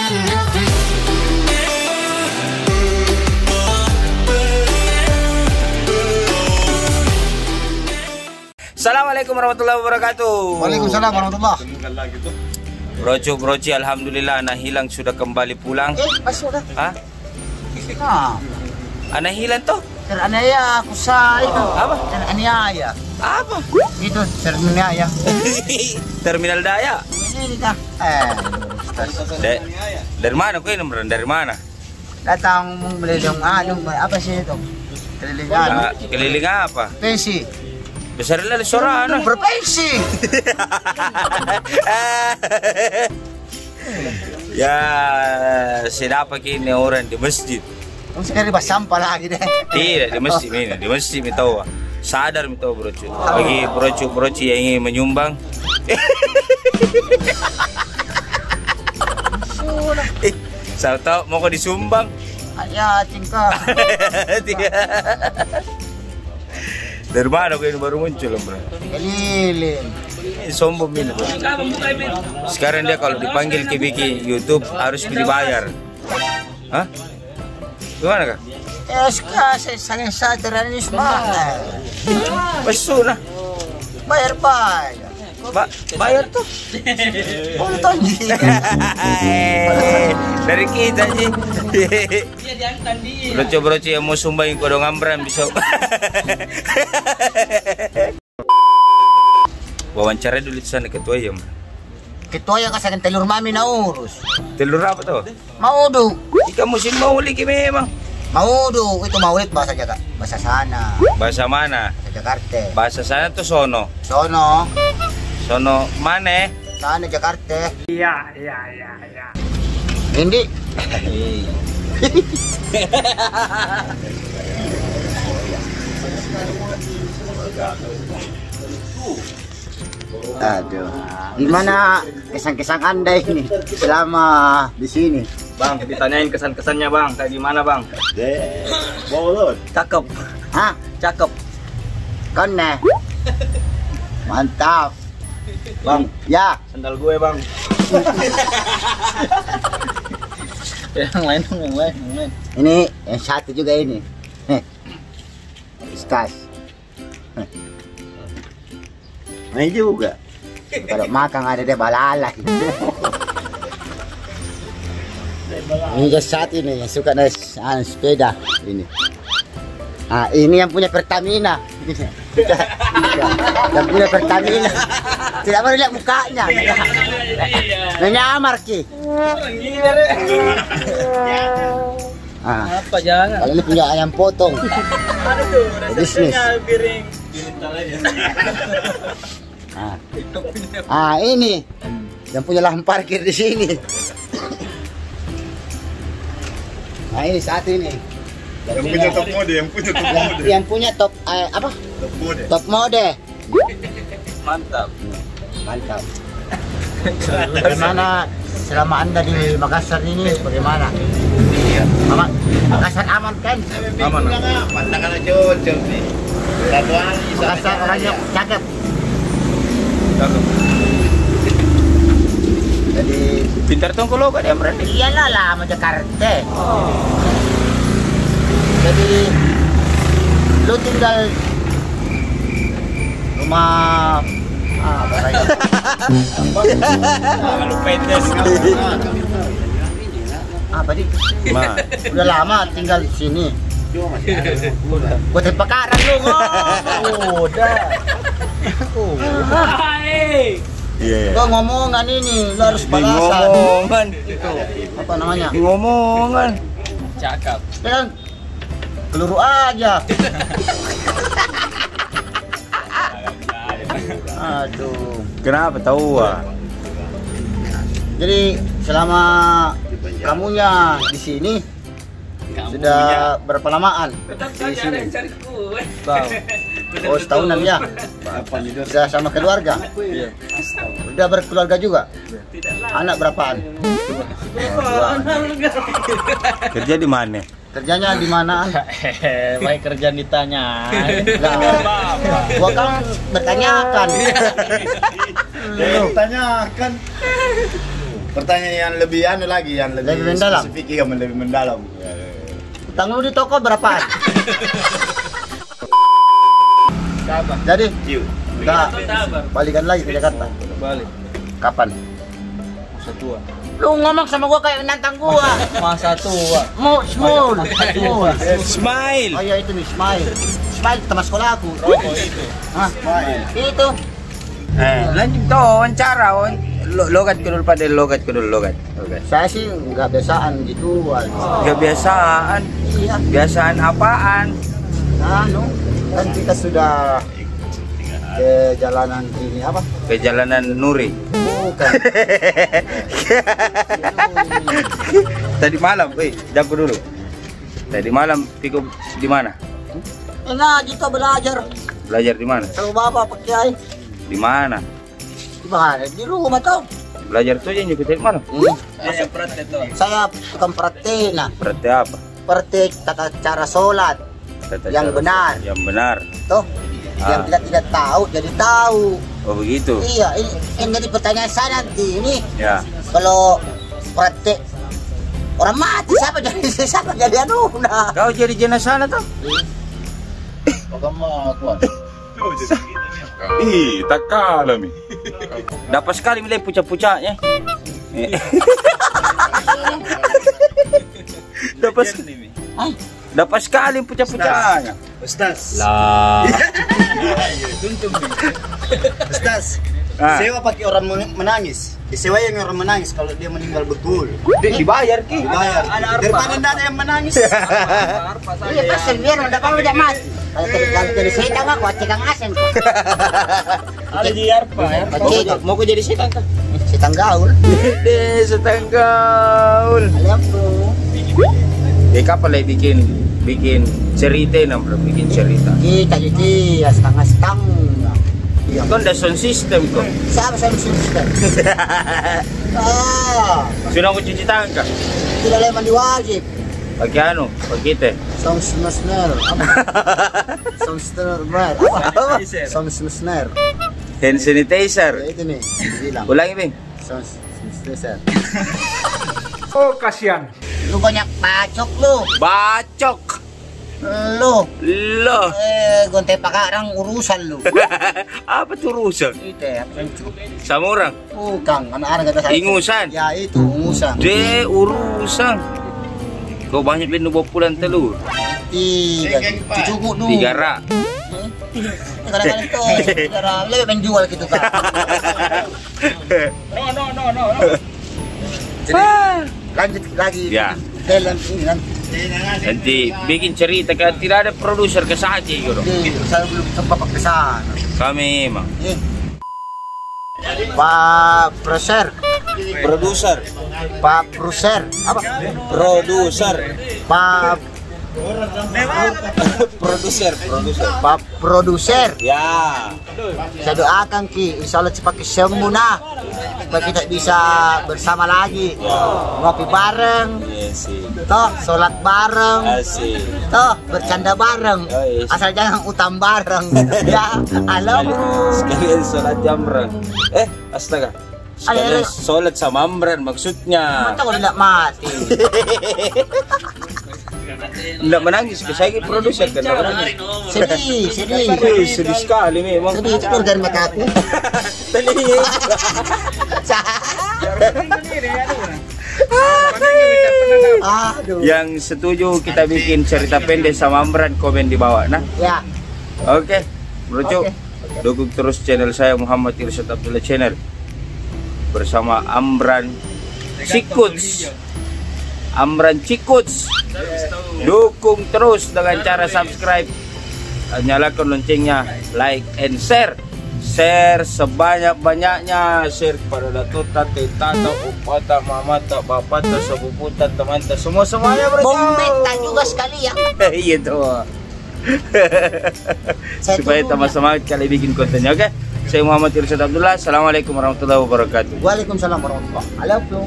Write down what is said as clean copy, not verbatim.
Assalamualaikum warahmatullahi wabarakatuh. Waalaikumsalam warahmatullahi. Broci, alhamdulillah anak hilang sudah kembali pulang. Masuk dah. Hah? Anak hilang toh? Teraniaya aku sa itu. Apa? Teraniaya. Apa? Itu teraniaya. Terminal Daya. Ini dah. Dari mana kau ini? Dari mana? Datang membeli dong apa sih itu? Kelilingan. Keliling apa? Pensi. Besar lah sorana. Berpensi. Ya, saya dapat ini orang di masjid. Kamu sekarang bahas sampah lagi deh. Tidak, di masjid ini. Di masjid ini tahu. Sadar tahu broci. Bagi broci yang ingin menyumbang. Saya tahu mau kau disumbang. Ya, tingkah. Dari mana kau ini baru muncul, bro? Keliling. Sombong ini, bro. Sekarang dia kalau dipanggil ke bikin YouTube harus dibayar. Hah? Gimana kak? Saya sangat sadar ini semua. Masuk nah. Bayar. Bayar tuh. Untung. Dari kita sih. Broci yang mau sumbangin kodong ambran bisa. Wawancara dulu di sana ketua ya. Ketua yang kasih telur mami na urus. Telur apa tuh? Maudu. Jika musim maulid memang. Maudu itu maulid bahasa Jakarta. Bahasa sana. Bahasa mana? Bahasa Jakarta. Bahasa sana tuh sono. Sono Mana? sana Jakarta. Iya. Hindi. Aduh. Gimana kesan-kesan Anda ini selama di sini? Bang, ditanyain kesan-kesannya bang, kayak gimana bang? Cakep. Hah? Cakep. Kone. Mantap. Bang, Ya. sandal gue bang. yang lain. Ini yang satu juga ini. Stas. Ini juga. Kalau makan ada deh balalai. Ini juga satu ini yang suka naik sepeda ini. Ah, ini yang punya Pertamina. Yang punya Pertamina. Tidak mau lihat mukanya. Menyamar ki. Apa jangan? Kalau ini punya ayam potong. Bisnis. Ini yang punya lahan parkir di sini. Nah, ini satu ini. Yang punya top apa? Top mode. Mantap. Bagaimana selama Anda di Makassar ini? Bagaimana? Aman. Makassar aman kan? Aman. Makassar orangnya cakep. Jadi Pintar tuh kalau gak dia berani. iyalah lama Jakarta. Jadi lu tinggal rumah apa lagi? Apa di? Udah lama tinggal di sini. Buat pekaran lu udah. Iya. Gua ngomongan ini, lu harus balasan. Ngomongan. Apa namanya? Ngomongan. Cakep. Kan keluru aja. Aduh. Kenapa tahu? Jadi selama kamunya di sini sudah berapa lamaan di sini? Bang. Oh, setahunan ya. Sudah sama keluarga? Iya. Udah berkeluarga juga? Anak berapaan? Kerja di mana? Kerjanya di mana? Baik kerjaan ditanya. Gua kan bertanyakan. Tanyakan. Pertanyaan yang lebih lagi, yang Lebih mendalam. spesifik, yang lebih mendalam. Utang lu di toko berapaan? Jadi, Yuk. udah balikan lagi ke Jakarta. Balik. Kapan? Masa tua. Lu ngomong sama gua kayak nantang gua. Masa tua. Small. Smile. Oh iya itu nih, Smile. Smile teman sekolah aku. Rokok itu. Hah? Itu. Lanjut toh wawancara. Logat ko dulu pada logat ko dulu logat. Saya sih nggak biasaan gituan. Kebiasaan. Iya. Biasaan apaan? Anu, kan kita sudah ke jalanan ini apa? Perjalanan Nuri. Bukan. Tadi malam, jago dulu. Tadi malam Piko di mana? Enggak, kita belajar. Belajar di mana? Kalau bapak pakai Di mana? di mana? Di rumah tau. Belajar tuh yang juga tadi malam. Saya praktek tuh. Saya bukan praktek, nah. Berarti apa? Praktek tata cara sholat. Tata Yang cara- benar. Yang benar. Tuh. Yang tidak tahu jadi tahu. Oh begitu. Iya, ini jadi pertanyaan saya nanti ini. Ya. Kalau praktek orang mati siapa jadi anu nah. Kau jadi jenazah tuh? Ih, tak kalah mi. Dapat sekali mulai pucat-pucatnya. Dapat sekali pucat-pucatnya. Ustaz. Lah. Ustaz. Ah. Sewa pakai orang menangis. Disewa yang orang menangis kalau dia meninggal betul. Dibayar ki. Dibayar. Daripada tidak ada yang menangis. Iya kasih biar udah kalau udah mati. Kalau dari setan aku cekang asen. Ada di Arpa. Cekang Mau kau jadi setan kah? setan gaul. Deh, setenggaul. Aliam bro. Kapan lagi bikin cerita bro, bikin cerita. Kita jadi ya setengah. Iya. Kau ada sound system kok. Siapa saya mesti Ah, Sudah aku cuci tangan kah? tidak boleh mandi wajib. Pakai anu, pakai teh. Sound snare. Sound snare. Apa? Sound snare. Hand sanitizer. Ya itu nih, dibilang. Ulangi bing. Sound snare. Oh, kasihan. Lu banyak bacok lu. Bacok. Lu. Loh. Gonte pakarang urusan lu. Apa tuh rusak? Itu ya, pencu. Sama orang? Bukan, anak-anak kata saya. Ingusan? Ya itu, ingusan. De urusan. Kau banyak beli bawa pulang telur. Tiga, cukup dulu. 3 rak. Kadang-kadang itu, lebih menjual gitu kan. No. Lanjut lagi. Ya. Dalam ini nanti. Nanti bikin cerita kan tidak ada produser ke saja gitu. Saya belum sempat ke sana. Kami emang Pak Produser. produser, Pak Produser. Apa? produser, Pak produser. Pak Produser. Ya. Saya doakan Ki, insya Allah cepat sembuh nah, supaya kita bisa bersama lagi, ngopi bareng, toh sholat bareng, Asik. toh bercanda bareng, Oh, yes. asal jangan utang bareng. Ya, halo bro. Sekalian sholat jamran. Astaga. Sekalian sholat sama amran maksudnya. Mata kalau tidak mati. Tidak menangis, saya produser kan. Sedih, sedih. Sedih sekali memang. Sedih itu keluar dari mata aku. Aduh. Yang setuju kita bikin cerita pendek sama Amran, komen di bawah. Nah, Ya, oke, Bro. Oke. Dukung terus channel saya Muhammad Irsyad Abdullah Channel bersama Amran Cikuts. Amran Cikuts. Dukung terus dengan cara subscribe, nyalakan loncengnya, like and share. Share sebanyak-banyaknya, share pada datota, tetata, upata, mamata, bapata, sepuputa, temanta, semuanya bro. bombeta juga sekali ya. Iya tuh. Saya Supaya tunggu tambah ya. semangat kali bikin kontennya, oke? Saya Muhammad Irsyad Abdullah. Assalamualaikum warahmatullahi wabarakatuh. Waalaikumsalam warahmatullahi wabarakatuh. Halo bro.